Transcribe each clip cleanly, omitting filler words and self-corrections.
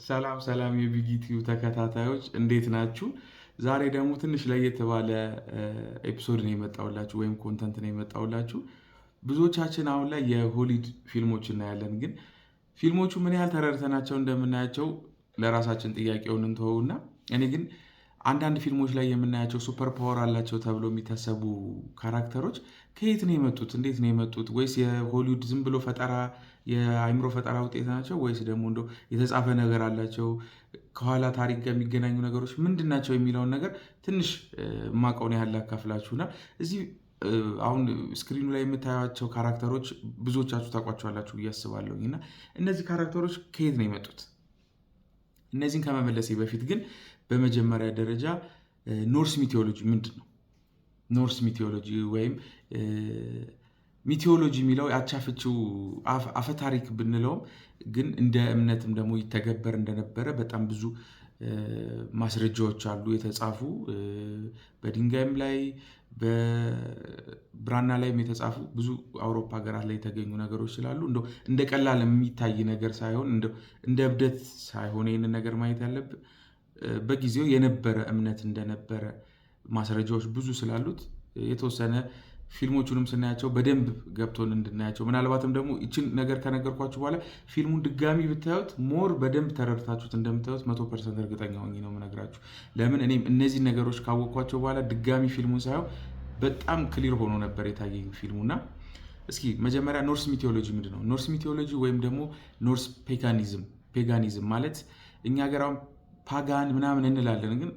ሰላም ሰላም የቢጊቲዩ ተከታታዮች እንዴት ናችሁ? ዛሬ ደግሞ ትንሽ ለየት ባለ ኤፒሶድ ነው የመጣሁላችሁ ወይም ኮንተንት ነው የመጣሁላችሁ። ብዙዎቻችን አሁን ላይ የሆሊውድ ፊልሞች እናያለን፣ ግን ፊልሞቹ ምን ያህል ተረድተናቸው እንደምናያቸው ለራሳችን ጥያቄውን እንተወውና እኔ ግን አንዳንድ ፊልሞች ላይ የምናያቸው ሱፐር ፓወር አላቸው ተብሎ የሚታሰቡ ካራክተሮች ከየት ነው የመጡት? እንዴት ነው የመጡት? ወይስ የሆሊውድ ዝም ብሎ ፈጠራ የአይምሮ ፈጠራ ውጤት ናቸው? ወይስ ደግሞ እንደው የተጻፈ ነገር አላቸው? ከኋላ ታሪክ ጋር የሚገናኙ ነገሮች ምንድን ናቸው የሚለውን ነገር ትንሽ የማውቀውን ያህል ላካፍላችሁና እዚህ አሁን ስክሪኑ ላይ የምታዩቸው ካራክተሮች ብዙዎቻችሁ ታውቋቸዋላችሁ ብዬ አስባለሁኝ። እና እነዚህ ካራክተሮች ከየት ነው የመጡት? እነዚህን ከመመለሴ በፊት ግን በመጀመሪያ ደረጃ ኖርስ ሚቲዮሎጂ ምንድን ነው? ኖርስ ሚቲዮሎጂ ወይም ሚቲዮሎጂ የሚለው ያቻፍችው አፈታሪክ ብንለውም ግን እንደ እምነትም ደግሞ ይተገበር እንደነበረ በጣም ብዙ ማስረጃዎች አሉ የተጻፉ በድንጋይም ላይ በብራና ላይም የተጻፉ ብዙ አውሮፓ ሀገራት ላይ የተገኙ ነገሮች ስላሉ እንደው እንደ ቀላል የሚታይ ነገር ሳይሆን እንደ እብደት ሳይሆን ይህንን ነገር ማየት ያለብን በጊዜው የነበረ እምነት እንደነበረ ማስረጃዎች ብዙ ስላሉት የተወሰነ ፊልሞቹንም ስናያቸው በደንብ ገብቶን እንድናያቸው ምናልባትም ደግሞ ይችን ነገር ከነገርኳችሁ በኋላ ፊልሙን ድጋሚ ብታዩት ሞር በደንብ ተረድታችሁት እንደምታዩት 100% እርግጠኛ ሆኜ ነው የምነግራችሁ። ለምን እኔም እነዚህ ነገሮች ካወቅኳቸው በኋላ ድጋሚ ፊልሙን ሳየው በጣም ክሊር ሆኖ ነበር የታየኝ ፊልሙና። እስኪ መጀመሪያ ኖርስ ሚቲዮሎጂ ምንድን ነው? ኖርስ ሚቲዮሎጂ ወይም ደግሞ ኖርስ ፔጋኒዝም ማለት እኛ ሀገር አሁን ፓጋን ምናምን እንላለን፣ ግን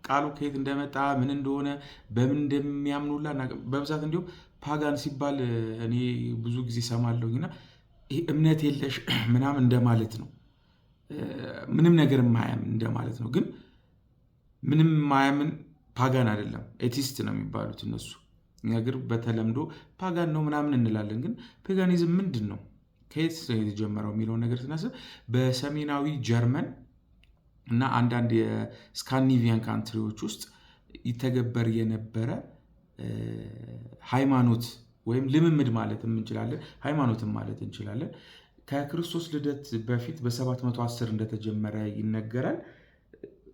ቃሉ ከየት እንደመጣ ምን እንደሆነ በምን እንደሚያምኑላ በብዛት እንዲሁም ፓጋን ሲባል እኔ ብዙ ጊዜ ሰማለሁኝ እና ይሄ እምነት የለሽ ምናምን እንደማለት ነው። ምንም ነገር የማያምን እንደማለት ነው። ግን ምንም የማያምን ፓጋን አይደለም፣ ኤቲስት ነው የሚባሉት እነሱ። እኛ ግን በተለምዶ ፓጋን ነው ምናምን እንላለን። ግን ፔጋኒዝም ምንድን ነው፣ ከየት የተጀመረው የሚለውን ነገር ስናስብ በሰሜናዊ ጀርመን እና አንዳንድ የስካንዲኔቪያን ካንትሪዎች ውስጥ ይተገበር የነበረ ሃይማኖት ወይም ልምምድ ማለት እንችላለን፣ ሃይማኖትም ማለት እንችላለን። ከክርስቶስ ልደት በፊት በ710 እንደተጀመረ ይነገራል።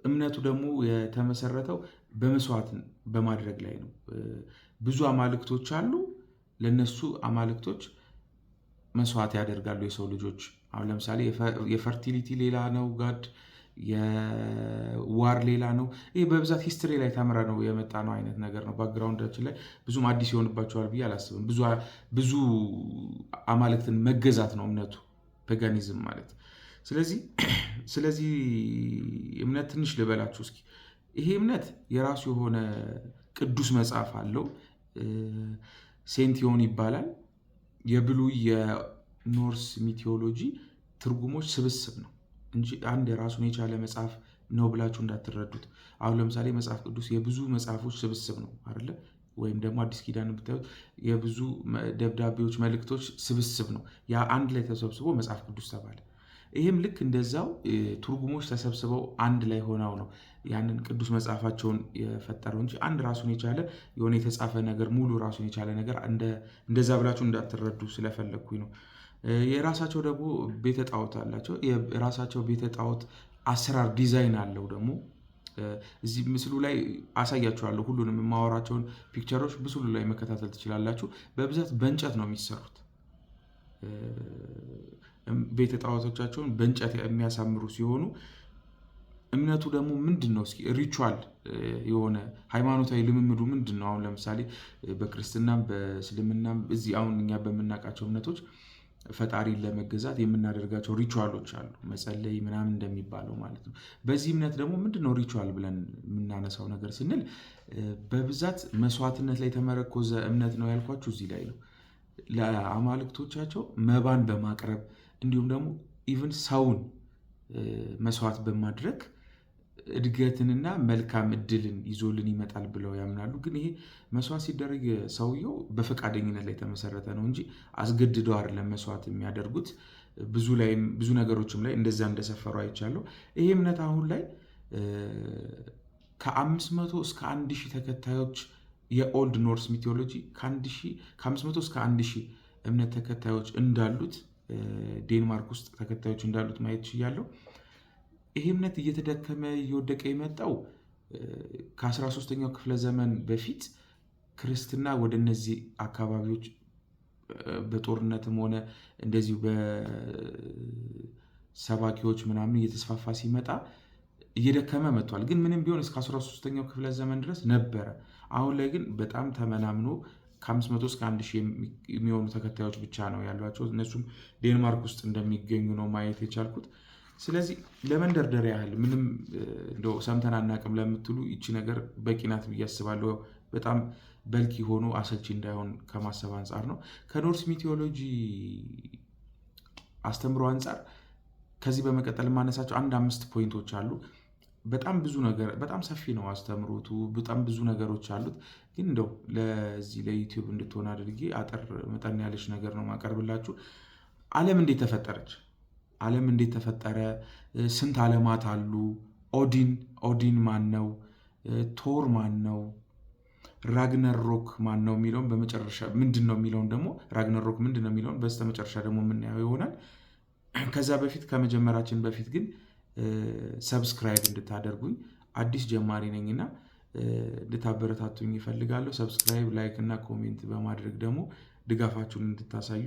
እምነቱ ደግሞ የተመሰረተው በመስዋዕት በማድረግ ላይ ነው። ብዙ አማልክቶች አሉ። ለነሱ አማልክቶች መስዋዕት ያደርጋሉ የሰው ልጆች። አሁን ለምሳሌ የፈርቲሊቲ ሌላ ነው ጋድ፣ የዋር ሌላ ነው። ይህ በብዛት ሂስትሪ ላይ ተምረ ነው የመጣ ነው አይነት ነገር ነው። ባክግራውንዳችን ላይ ብዙም አዲስ ይሆንባቸዋል ብዬ አላስብም። ብዙ አማልክትን መገዛት ነው እምነቱ ፔጋኒዝም ማለት። ስለዚህ እምነት ትንሽ ልበላችሁ እስኪ። ይሄ እምነት የራሱ የሆነ ቅዱስ መጽሐፍ አለው። ሴንቲዮን ይባላል። የብሉይ የኖርስ ሚቲዮሎጂ ትርጉሞች ስብስብ ነው እንጂ አንድ የራሱን የቻለ መጽሐፍ ነው ብላችሁ እንዳትረዱት። አሁን ለምሳሌ መጽሐፍ ቅዱስ የብዙ መጽሐፎች ስብስብ ነው አይደለ? ወይም ደግሞ አዲስ ኪዳን ብታዩት የብዙ ደብዳቤዎች፣ መልእክቶች ስብስብ ነው። ያ አንድ ላይ ተሰብስቦ መጽሐፍ ቅዱስ ተባለ። ይህም ልክ እንደዛው ትርጉሞች ተሰብስበው አንድ ላይ ሆነው ነው ያንን ቅዱስ መጽሐፋቸውን የፈጠረው እንጂ አንድ ራሱን የቻለ የሆነ የተጻፈ ነገር ሙሉ ራሱን የቻለ ነገር እንደዛ ብላችሁ እንዳትረዱ ስለፈለግኩኝ ነው። የራሳቸው ደግሞ ቤተ ጣዖት አላቸው። የራሳቸው ቤተ ጣዖት አሰራር ዲዛይን አለው። ደግሞ እዚህ ምስሉ ላይ አሳያችኋለሁ። ሁሉንም የማወራቸውን ፒክቸሮች ምስሉ ላይ መከታተል ትችላላችሁ። በብዛት በእንጨት ነው የሚሰሩት። ቤተ ጣዖቶቻቸውን በእንጨት የሚያሳምሩ ሲሆኑ እምነቱ ደግሞ ምንድን ነው? እስኪ ሪቹዋል የሆነ ሃይማኖታዊ ልምምዱ ምንድን ነው? አሁን ለምሳሌ በክርስትናም በእስልምናም እዚህ አሁን እኛ በምናውቃቸው እምነቶች ፈጣሪን ለመገዛት የምናደርጋቸው ሪቹዋሎች አሉ። መጸለይ ምናምን እንደሚባለው ማለት ነው። በዚህ እምነት ደግሞ ምንድነው ሪቹዋል ብለን የምናነሳው ነገር ስንል በብዛት መስዋዕትነት ላይ የተመረኮዘ እምነት ነው ያልኳችሁ እዚህ ላይ ነው። ለአማልክቶቻቸው መባን በማቅረብ እንዲሁም ደግሞ ኢቭን ሰውን መስዋዕት በማድረግ እድገትንና መልካም እድልን ይዞልን ይመጣል ብለው ያምናሉ። ግን ይሄ መስዋዕት ሲደረግ ሰውየው በፈቃደኝነት ላይ የተመሰረተ ነው እንጂ አስገድደው አይደለም መስዋዕት የሚያደርጉት። ብዙ ነገሮችም ላይ እንደዛ እንደሰፈሩ አይቻለሁ። ይሄ እምነት አሁን ላይ ከ500 እስከ 1000 ተከታዮች የኦልድ ኖርስ ሚቲዮሎጂ ከ500 እስከ 1000 እምነት ተከታዮች እንዳሉት ዴንማርክ ውስጥ ተከታዮች እንዳሉት ማየት ችያለሁ። ይሄ እምነት እየተደከመ እየወደቀ የመጣው ከ13ኛው ክፍለ ዘመን በፊት ክርስትና ወደ እነዚህ አካባቢዎች በጦርነትም ሆነ እንደዚሁ በሰባኪዎች ምናምን እየተስፋፋ ሲመጣ እየደከመ መጥቷል። ግን ምንም ቢሆን እስከ 13ኛው ክፍለ ዘመን ድረስ ነበረ። አሁን ላይ ግን በጣም ተመናምኖ ከ500 እስከ 1000 የሚሆኑ ተከታዮች ብቻ ነው ያሏቸው። እነሱም ዴንማርክ ውስጥ እንደሚገኙ ነው ማየት የቻልኩት። ስለዚህ ለመንደርደሪያ ያህል ምንም እንደው ሰምተን አናውቅም ለምትሉ ይቺ ነገር በቂ ናት ብዬ አስባለሁ። በጣም በልኪ ሆኖ አሰልቺ እንዳይሆን ከማሰብ አንጻር ነው። ከኖርስ ሚቲዮሎጂ አስተምሮ አንጻር ከዚህ በመቀጠል የማነሳቸው 5 ፖይንቶች አሉ። በጣም ብዙ ነገር፣ በጣም ሰፊ ነው አስተምሮቱ፣ በጣም ብዙ ነገሮች አሉት። ግን እንደው ለዚህ ለዩቲዩብ እንድትሆን አድርጌ አጠር መጠን ያለች ነገር ነው ማቀርብላችሁ። ዓለም እንዴት ተፈጠረች? ዓለም እንዴት ተፈጠረ? ስንት ዓለማት አሉ? ኦዲን ማን ነው? ቶር ማን ነው? ራግነሮክ ማን ነው የሚለውን በመጨረሻ ምንድን ነው የሚለውን ደግሞ ራግነሮክ ምንድን ነው የሚለውን በስተመጨረሻ ደግሞ የምናየው ይሆናል። ከዛ በፊት ከመጀመራችን በፊት ግን ሰብስክራይብ እንድታደርጉኝ አዲስ ጀማሪ ነኝና እንድታበረታቱኝ ይፈልጋለሁ። ሰብስክራይብ፣ ላይክ እና ኮሜንት በማድረግ ደግሞ ድጋፋችሁን እንድታሳዩ።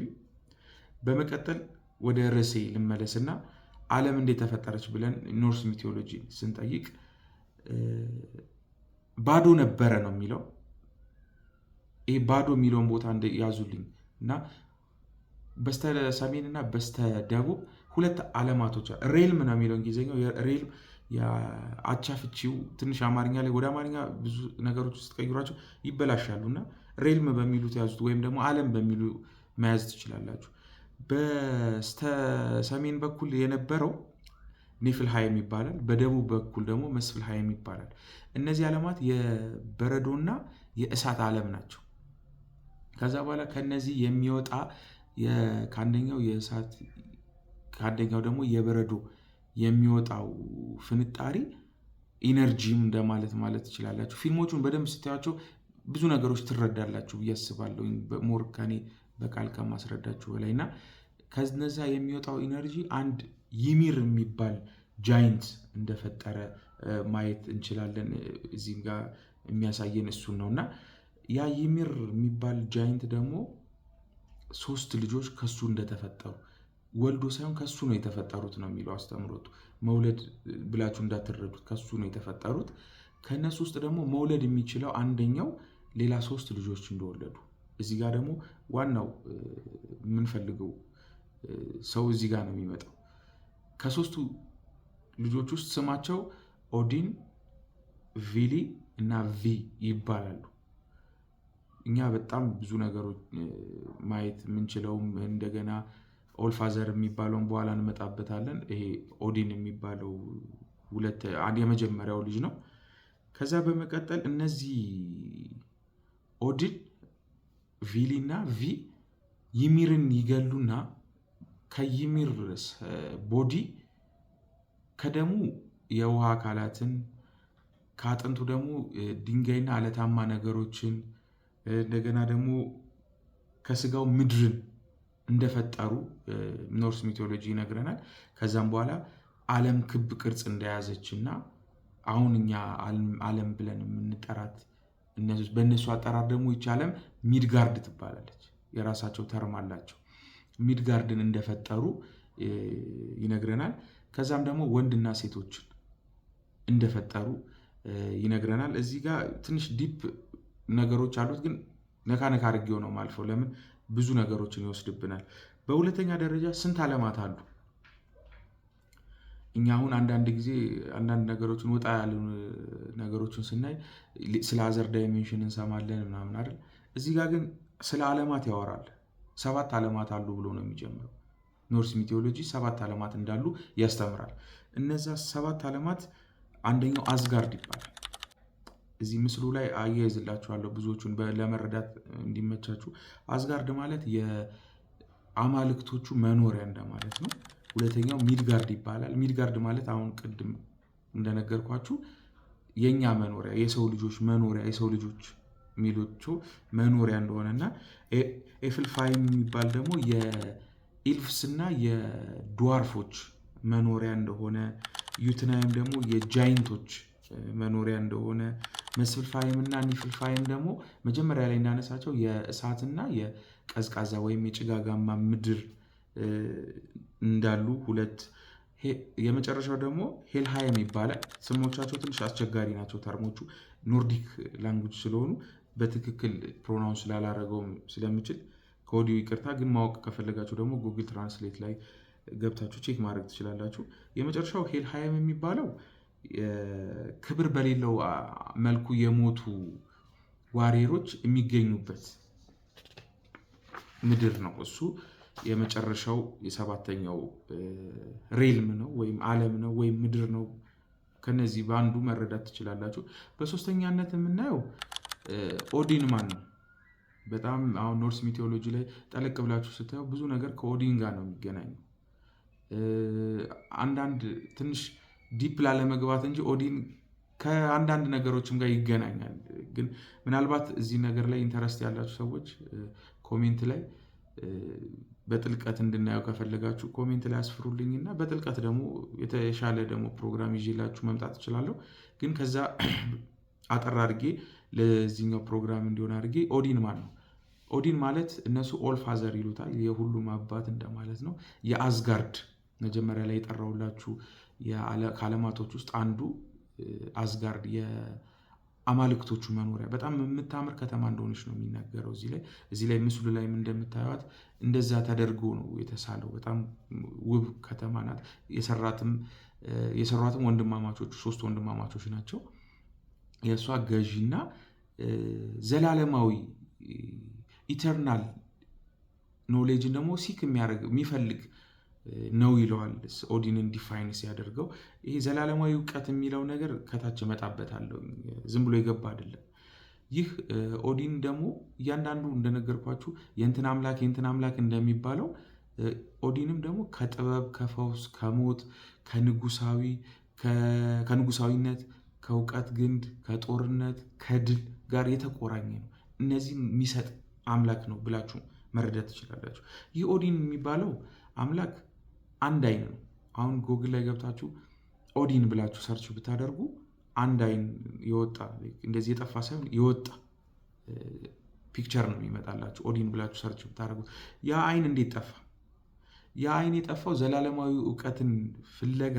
በመቀጠል ወደ ርዕሴ ልመለስና ዓለም እንዴት ተፈጠረች ብለን ኖርስ ሚቲዮሎጂ ስንጠይቅ ባዶ ነበረ ነው የሚለው። ይህ ባዶ የሚለውን ቦታ ያዙልኝ እና በስተ ሰሜን እና በስተ ደቡብ 2 ዓለማቶች ሬልም ነው የሚለው እንግሊዝኛው። ሬልም አቻ ፍቺው ትንሽ አማርኛ ላይ ወደ አማርኛ ብዙ ነገሮች ውስጥ ቀይሯቸው ይበላሻሉ እና ሬልም በሚሉት ያዙት፣ ወይም ደግሞ ዓለም በሚሉ መያዝ ትችላላችሁ። በስተ ሰሜን በኩል የነበረው ኔፍልሃይም ይባላል። በደቡብ በኩል ደግሞ መስፍልሃይም ይባላል። እነዚህ ዓለማት የበረዶና የእሳት ዓለም ናቸው። ከዛ በኋላ ከነዚህ የሚወጣ ከአንደኛው የእሳት ከአንደኛው ደግሞ የበረዶ የሚወጣው ፍንጣሪ ኢነርጂም እንደማለት ማለት ትችላላችሁ። ፊልሞቹን በደንብ ስታያቸው ብዙ ነገሮች ትረዳላችሁ ብዬ አስባለሁ፣ ሞር ከኔ በቃል ከማስረዳችሁ በላይ እና ከነዛ የሚወጣው ኢነርጂ አንድ ይሚር የሚባል ጃይንት እንደፈጠረ ማየት እንችላለን። እዚህም ጋር የሚያሳየን እሱን ነው እና ያ ይሚር የሚባል ጃይንት ደግሞ 3 ልጆች ከሱ እንደተፈጠሩ ወልዶ ሳይሆን ከሱ ነው የተፈጠሩት ነው የሚለው አስተምሮቱ። መውለድ ብላችሁ እንዳትረዱት፣ ከሱ ነው የተፈጠሩት። ከእነሱ ውስጥ ደግሞ መውለድ የሚችለው አንደኛው ሌላ 3 ልጆች እንደወለዱ። እዚህ ጋር ደግሞ ዋናው የምንፈልገው ሰው እዚህ ጋር ነው የሚመጣው። ከ3ቱ ልጆች ውስጥ ስማቸው ኦዲን፣ ቪሊ እና ቪ ይባላሉ። እኛ በጣም ብዙ ነገሮች ማየት የምንችለውም እንደገና ኦልፋዘር የሚባለውን በኋላ እንመጣበታለን። ይሄ ኦዲን የሚባለው የመጀመሪያው ልጅ ነው። ከዛ በመቀጠል እነዚህ ኦዲን፣ ቪሊ እና ቪ ይሚርን ይገሉና ከይሚር ቦዲ ከደሙ የውሃ አካላትን ከአጥንቱ ደግሞ ድንጋይና አለታማ ነገሮችን እንደገና ደግሞ ከስጋው ምድርን እንደፈጠሩ ኖርስ ሚቶሎጂ ይነግረናል። ከዛም በኋላ ዓለም ክብ ቅርጽ እንደያዘች እና አሁን እኛ ዓለም ብለን የምንጠራት በእነሱ አጠራር ደግሞ ይች ዓለም ሚድጋርድ ትባላለች። የራሳቸው ተርም አላቸው። ሚድጋርድን እንደፈጠሩ ይነግረናል። ከዛም ደግሞ ወንድና ሴቶችን እንደፈጠሩ ይነግረናል። እዚህ ጋር ትንሽ ዲፕ ነገሮች አሉት፣ ግን ነካ ነካ አድርጌው ነው ማልፈው። ለምን ብዙ ነገሮችን ይወስድብናል። በሁለተኛ ደረጃ ስንት ዓለማት አሉ? እኛ አሁን አንዳንድ ጊዜ አንዳንድ ነገሮችን ወጣ ያሉ ነገሮችን ስናይ ስለ አዘር ዳይሜንሽን እንሰማለን ምናምን አይደል? እዚህ ጋር ግን ስለ ዓለማት ያወራል። 7 ዓለማት አሉ ብሎ ነው የሚጀምረው። ኖርስ ሚቲዮሎጂ 7 ዓለማት እንዳሉ ያስተምራል። እነዛ 7 ዓለማት አንደኛው አዝጋርድ ይባላል። እዚህ ምስሉ ላይ አያይዝላችኋለሁ ብዙዎቹን ለመረዳት እንዲመቻችሁ። አዝጋርድ ማለት የአማልክቶቹ መኖሪያ እንደማለት ነው። ሁለተኛው ሚድጋርድ ይባላል። ሚድጋርድ ማለት አሁን ቅድም እንደነገርኳችሁ የኛ መኖሪያ፣ የሰው ልጆች መኖሪያ፣ የሰው ልጆች ሚሎቹ መኖሪያ እንደሆነና ኤፍልፋይም የሚባል ደግሞ የኢልፍስ እና የድዋርፎች መኖሪያ እንደሆነ፣ ዩትናይም ደግሞ የጃይንቶች መኖሪያ እንደሆነ፣ መስፍልፋይም እና ኒፍልፋይም ደግሞ መጀመሪያ ላይ እንዳነሳቸው የእሳትና የቀዝቃዛ ወይም የጭጋጋማ ምድር እንዳሉ ሁለት። የመጨረሻው ደግሞ ሄልሃይም ይባላል። ስሞቻቸው ትንሽ አስቸጋሪ ናቸው ተርሞቹ ኖርዲክ ላንጉጅ ስለሆኑ በትክክል ፕሮናውንስ ስላላረገውም ስለምችል ከወዲሁ ይቅርታ። ግን ማወቅ ከፈለጋችሁ ደግሞ ጉግል ትራንስሌት ላይ ገብታችሁ ቼክ ማድረግ ትችላላችሁ። የመጨረሻው ሄልሃይም የሚባለው ክብር በሌለው መልኩ የሞቱ ዋሪየሮች የሚገኙበት ምድር ነው። እሱ የመጨረሻው የሰባተኛው ሬልም ነው ወይም ዓለም ነው ወይም ምድር ነው። ከነዚህ በአንዱ መረዳት ትችላላችሁ። በሶስተኛነት የምናየው ኦዲን ማን ነው? በጣም አሁን ኖርስ ሚቴዎሎጂ ላይ ጠለቅ ብላችሁ ስታየው ብዙ ነገር ከኦዲን ጋር ነው የሚገናኘው። አንዳንድ ትንሽ ዲፕ ላለመግባት እንጂ ኦዲን ከአንዳንድ ነገሮችም ጋር ይገናኛል። ግን ምናልባት እዚህ ነገር ላይ ኢንተረስት ያላችሁ ሰዎች ኮሜንት ላይ በጥልቀት እንድናየው ከፈለጋችሁ ኮሜንት ላይ አስፍሩልኝ እና በጥልቀት ደግሞ የተሻለ ደግሞ ፕሮግራም ይዤላችሁ መምጣት እችላለሁ። ግን ከዛ አጠር አድርጌ ለዚህኛው ፕሮግራም እንዲሆን አድርጌ ኦዲን ማን ነው? ኦዲን ማለት እነሱ ኦል ፋዘር ይሉታል፣ የሁሉም አባት እንደማለት ነው። የአዝጋርድ መጀመሪያ ላይ የጠራውላችሁ ከዓለማቶች ውስጥ አንዱ አዝጋርድ የአማልክቶቹ መኖሪያ በጣም የምታምር ከተማ እንደሆነች ነው የሚናገረው። እዚህ ላይ ምስሉ ላይም እንደምታዩት እንደዛ ተደርጎ ነው የተሳለው። በጣም ውብ ከተማ ናት። የሰሯትም ወንድማማቾች 3 ወንድማማቾች ናቸው። የእሷ ገዢና ዘላለማዊ ኢተርናል ኖሌጅን ደግሞ ሲክ የሚፈልግ ነው ይለዋል ኦዲንን ዲፋይን ሲያደርገው። ይሄ ዘላለማዊ እውቀት የሚለው ነገር ከታች እመጣበታለሁ፣ ዝም ብሎ የገባ አይደለም። ይህ ኦዲን ደግሞ እያንዳንዱ እንደነገርኳችሁ የእንትን አምላክ እንደሚባለው ኦዲንም ደግሞ ከጥበብ፣ ከፈውስ፣ ከሞት፣ ከንጉሳዊነት፣ ከእውቀት ግንድ፣ ከጦርነት፣ ከድል ጋር የተቆራኘ ነው። እነዚህ የሚሰጥ አምላክ ነው ብላችሁ መረዳት ትችላላችሁ። ይህ ኦዲን የሚባለው አምላክ አንድ አይን ነው። አሁን ጎግል ላይ ገብታችሁ ኦዲን ብላችሁ ሰርች ብታደርጉ አንድ አይን የወጣ እንደዚህ የጠፋ ሳይሆን የወጣ ፒክቸር ነው የሚመጣላችሁ። ኦዲን ብላችሁ ሰርች ብታደርጉት ያ አይን እንዴት ጠፋ? ያ አይን የጠፋው ዘላለማዊ እውቀትን ፍለጋ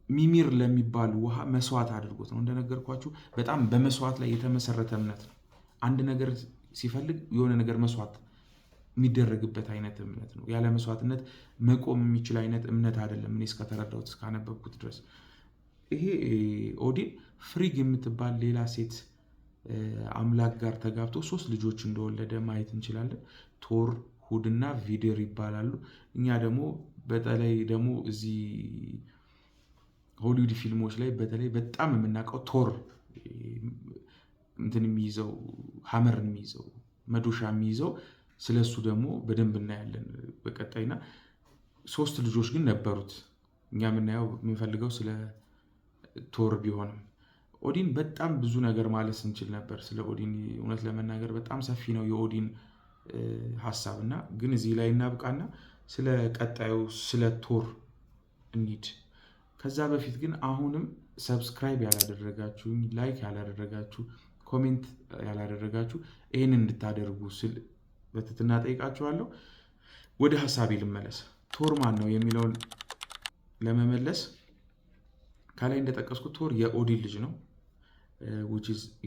ሚሚር ለሚባል ውሃ መስዋዕት አድርጎት ነው። እንደነገርኳችሁ በጣም በመስዋዕት ላይ የተመሰረተ እምነት ነው። አንድ ነገር ሲፈልግ የሆነ ነገር መስዋዕት የሚደረግበት አይነት እምነት ነው። ያለ መስዋዕትነት መቆም የሚችል አይነት እምነት አይደለም፣ እኔ እስከተረዳሁት እስካነበብኩት ድረስ። ይሄ ኦዲን ፍሪግ የምትባል ሌላ ሴት አምላክ ጋር ተጋብቶ 3 ልጆች እንደወለደ ማየት እንችላለን። ቶር፣ ሁድ እና ቪድር ይባላሉ። እኛ ደግሞ በተለይ ደግሞ እዚህ ሆሊውድ ፊልሞች ላይ በተለይ በጣም የምናውቀው ቶር እንትን የሚይዘው ሀመር የሚይዘው መዶሻ የሚይዘው ስለሱ ደግሞ በደንብ እናያለን በቀጣይና 3 ልጆች ግን ነበሩት። እኛ የምናየው የምንፈልገው ስለ ቶር ቢሆንም ኦዲን በጣም ብዙ ነገር ማለት እንችል ነበር ስለ ኦዲን። እውነት ለመናገር በጣም ሰፊ ነው የኦዲን ሀሳብ እና ግን እዚህ ላይ እናብቃና ስለ ቀጣዩ ስለ ቶር እንሂድ። ከዛ በፊት ግን አሁንም ሰብስክራይብ ያላደረጋችሁ፣ ላይክ ያላደረጋችሁ፣ ኮሜንት ያላደረጋችሁ ይህንን እንድታደርጉ ስል በትህትና ጠይቃችኋለሁ። ወደ ሀሳቤ ልመለስ። ቶር ማን ነው የሚለውን ለመመለስ ከላይ እንደጠቀስኩት ቶር የኦዲን ልጅ ነው፣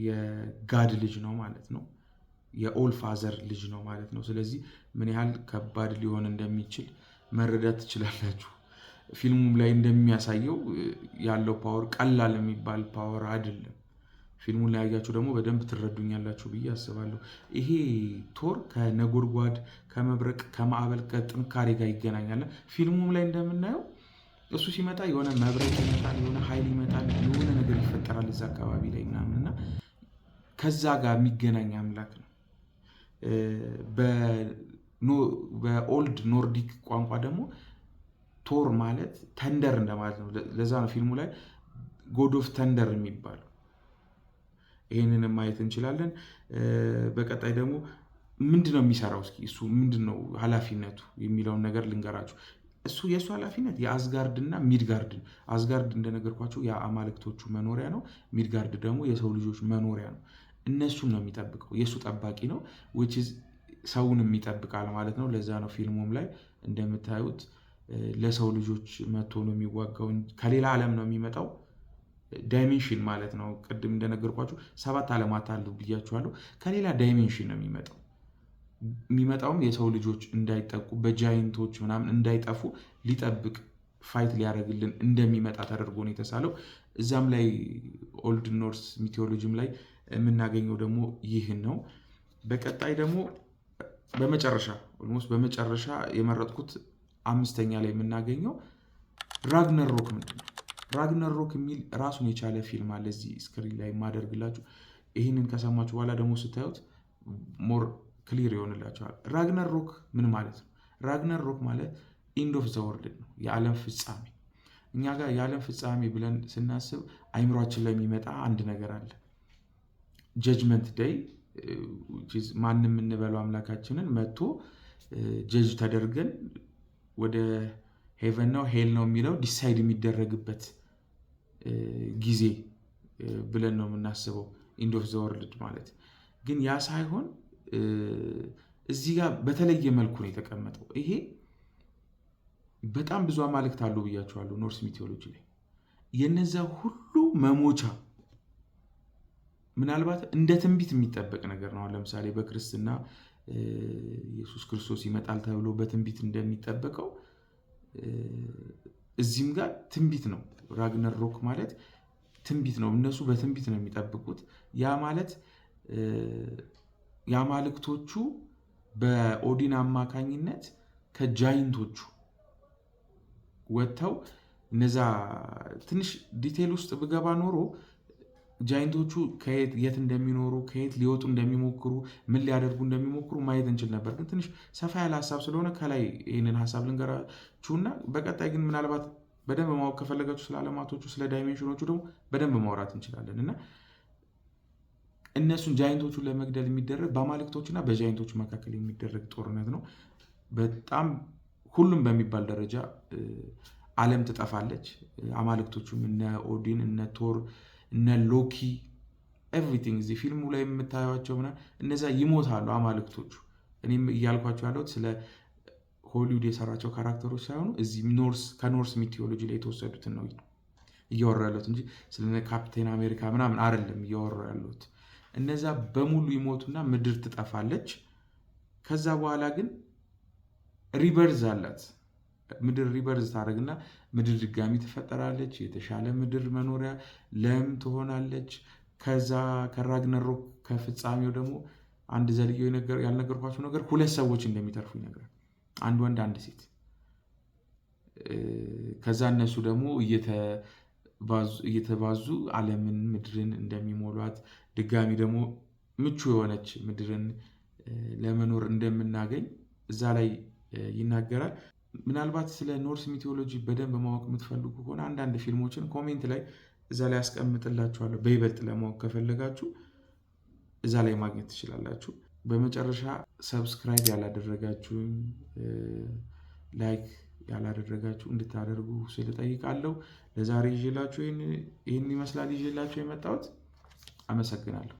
የጋድ ልጅ ነው ማለት ነው። የኦል ፋዘር ልጅ ነው ማለት ነው። ስለዚህ ምን ያህል ከባድ ሊሆን እንደሚችል መረዳት ትችላላችሁ። ፊልሙም ላይ እንደሚያሳየው ያለው ፓወር ቀላል የሚባል ፓወር አይደለም። ፊልሙን ላይ ያያችሁ ደግሞ በደንብ ትረዱኛላችሁ ብዬ አስባለሁ። ይሄ ቶር ከነጎድጓድ፣ ከመብረቅ፣ ከማዕበል፣ ከጥንካሬ ጋር ይገናኛል። ፊልሙም ላይ እንደምናየው እሱ ሲመጣ የሆነ መብረቅ ይመጣል፣ የሆነ ኃይል ይመጣል፣ የሆነ ነገር ይፈጠራል እዛ አካባቢ ላይ ምናምን እና ከዛ ጋር የሚገናኝ አምላክ ነው። በኦልድ ኖርዲክ ቋንቋ ደግሞ ቶር ማለት ተንደር እንደማለት ነው። ለዛ ነው ፊልሙ ላይ ጎድ ኦፍ ተንደር የሚባለው። ይህንን ማየት እንችላለን። በቀጣይ ደግሞ ምንድነው የሚሰራው፣ እስኪ እሱ ምንድነው ኃላፊነቱ የሚለውን ነገር ልንገራችሁ። የእሱ ኃላፊነት የአዝጋርድና ሚድጋርድ ነው። አዝጋርድ እንደነገርኳቸው የአማልክቶቹ መኖሪያ ነው። ሚድጋርድ ደግሞ የሰው ልጆች መኖሪያ ነው። እነሱን ነው የሚጠብቀው። የእሱ ጠባቂ ነው። ሰውንም ይጠብቃል ማለት ነው። ለዛ ነው ፊልሙም ላይ እንደምታዩት ለሰው ልጆች መጥቶ ነው የሚዋጋው። ከሌላ ዓለም ነው የሚመጣው። ዳይሜንሽን ማለት ነው። ቅድም እንደነገርኳችሁ 7 ዓለማት አሉ ብያችኋለሁ። ከሌላ ዳይሜንሽን ነው የሚመጣውም የሰው ልጆች እንዳይጠቁ በጃይንቶች ምናምን እንዳይጠፉ ሊጠብቅ ፋይት ሊያደርግልን እንደሚመጣ ተደርጎ ነው የተሳለው። እዛም ላይ ኦልድ ኖርስ ሚቴዎሎጂም ላይ የምናገኘው ደግሞ ይህን ነው። በቀጣይ ደግሞ በመጨረሻ የመረጥኩት 5ኛ ላይ የምናገኘው ራግነሮክ ምንድን ነው? ራግነሮክ የሚል ራሱን የቻለ ፊልም አለ እዚህ ስክሪን ላይ የማደርግላችሁ። ይህንን ከሰማችሁ በኋላ ደግሞ ስታዩት ሞር ክሊር ይሆንላችኋል። ራግነሮክ ምን ማለት ነው? ራግነሮክ ማለት ኢንድ ኦፍ ዘ ወርልድ ነው፣ የዓለም ፍጻሜ። እኛ ጋር የዓለም ፍጻሜ ብለን ስናስብ አይምሯችን ላይ የሚመጣ አንድ ነገር አለ። ጀጅመንት ዴይ ማንም የምንበለው አምላካችንን መጥቶ ጀጅ ተደርገን ወደ ሄቨን ነው ሄል ነው የሚለው ዲሳይድ የሚደረግበት ጊዜ ብለን ነው የምናስበው ኢንድ ኦፍ ዘ ወርልድ ማለት። ግን ያ ሳይሆን እዚህ ጋር በተለየ መልኩ ነው የተቀመጠው። ይሄ በጣም ብዙ አማልክት አሉ ብያቸዋለሁ ኖርስ ሚቲዮሎጂ ላይ። የነዛ ሁሉ መሞቻ ምናልባት እንደ ትንቢት የሚጠበቅ ነገር ነው። ለምሳሌ በክርስትና ኢየሱስ ክርስቶስ ይመጣል ተብሎ በትንቢት እንደሚጠበቀው እዚህም ጋር ትንቢት ነው። ራግነሮክ ማለት ትንቢት ነው። እነሱ በትንቢት ነው የሚጠብቁት። ያ ማለት የአማልክቶቹ በኦዲን አማካኝነት ከጃይንቶቹ ወጥተው እነዛ ትንሽ ዲቴል ውስጥ ብገባ ኖሮ ጃይንቶቹ የት እንደሚኖሩ ከየት ሊወጡ እንደሚሞክሩ ምን ሊያደርጉ እንደሚሞክሩ ማየት እንችል ነበር። ግን ትንሽ ሰፋ ያለ ሀሳብ ስለሆነ ከላይ ይህንን ሀሳብ ልንገራችሁና በቀጣይ ግን ምናልባት በደንብ ማወቅ ከፈለጋችሁ ስለ ዓለማቶቹ ስለ ዳይሜንሽኖቹ ደግሞ በደንብ ማውራት እንችላለን። እና እነሱን ጃይንቶቹን ለመግደል የሚደረግ በአማልክቶችና በጃይንቶቹ መካከል የሚደረግ ጦርነት ነው። በጣም ሁሉም በሚባል ደረጃ ዓለም ትጠፋለች። አማልክቶቹም እነ ኦዲን እነ ቶር እነ ሎኪ ኤቭሪቲንግ እዚህ ፊልሙ ላይ የምታዩቸው እነዛ ይሞታሉ አማልክቶቹ። እኔም እያልኳቸው ያለሁት ስለ ሆሊውድ የሰራቸው ካራክተሮች ሳይሆኑ እዚህ ከኖርስ ሚቲዮሎጂ ላይ የተወሰዱትን ነው እያወራ ያለሁት እንጂ ስለ ካፕቴን አሜሪካ ምናምን አይደለም እያወራ ያለሁት። እነዛ በሙሉ ይሞቱና ምድር ትጠፋለች። ከዛ በኋላ ግን ሪበርዝ አላት። ምድር ሪበርዝ ታደርግና ምድር ድጋሚ ትፈጠራለች። የተሻለ ምድር መኖሪያ ለም ትሆናለች። ከዛ ከራግነሮክ ከፍጻሜው ደግሞ አንድ ዘልዮ ያልነገርኳቸው ነገር 2 ሰዎች እንደሚተርፉ ይነግራል። አንድ ወንድ አንድ ሴት። ከዛ እነሱ ደግሞ እየተባዙ ዓለምን ምድርን እንደሚሞሏት ድጋሚ ደግሞ ምቹ የሆነች ምድርን ለመኖር እንደምናገኝ እዛ ላይ ይናገራል። ምናልባት ስለ ኖርስ ሚቲዮሎጂ በደንብ ማወቅ የምትፈልጉ ከሆነ አንዳንድ ፊልሞችን ኮሜንት ላይ እዛ ላይ ያስቀምጥላችኋለሁ። በይበልጥ ለማወቅ ከፈለጋችሁ እዛ ላይ ማግኘት ትችላላችሁ። በመጨረሻ ሰብስክራይብ ያላደረጋችሁ፣ ላይክ ያላደረጋችሁ እንድታደርጉ ስል ጠይቃለሁ። ለዛሬ ይዤላችሁ ይህን ይመስላል ይዤላችሁ የመጣሁት። አመሰግናለሁ።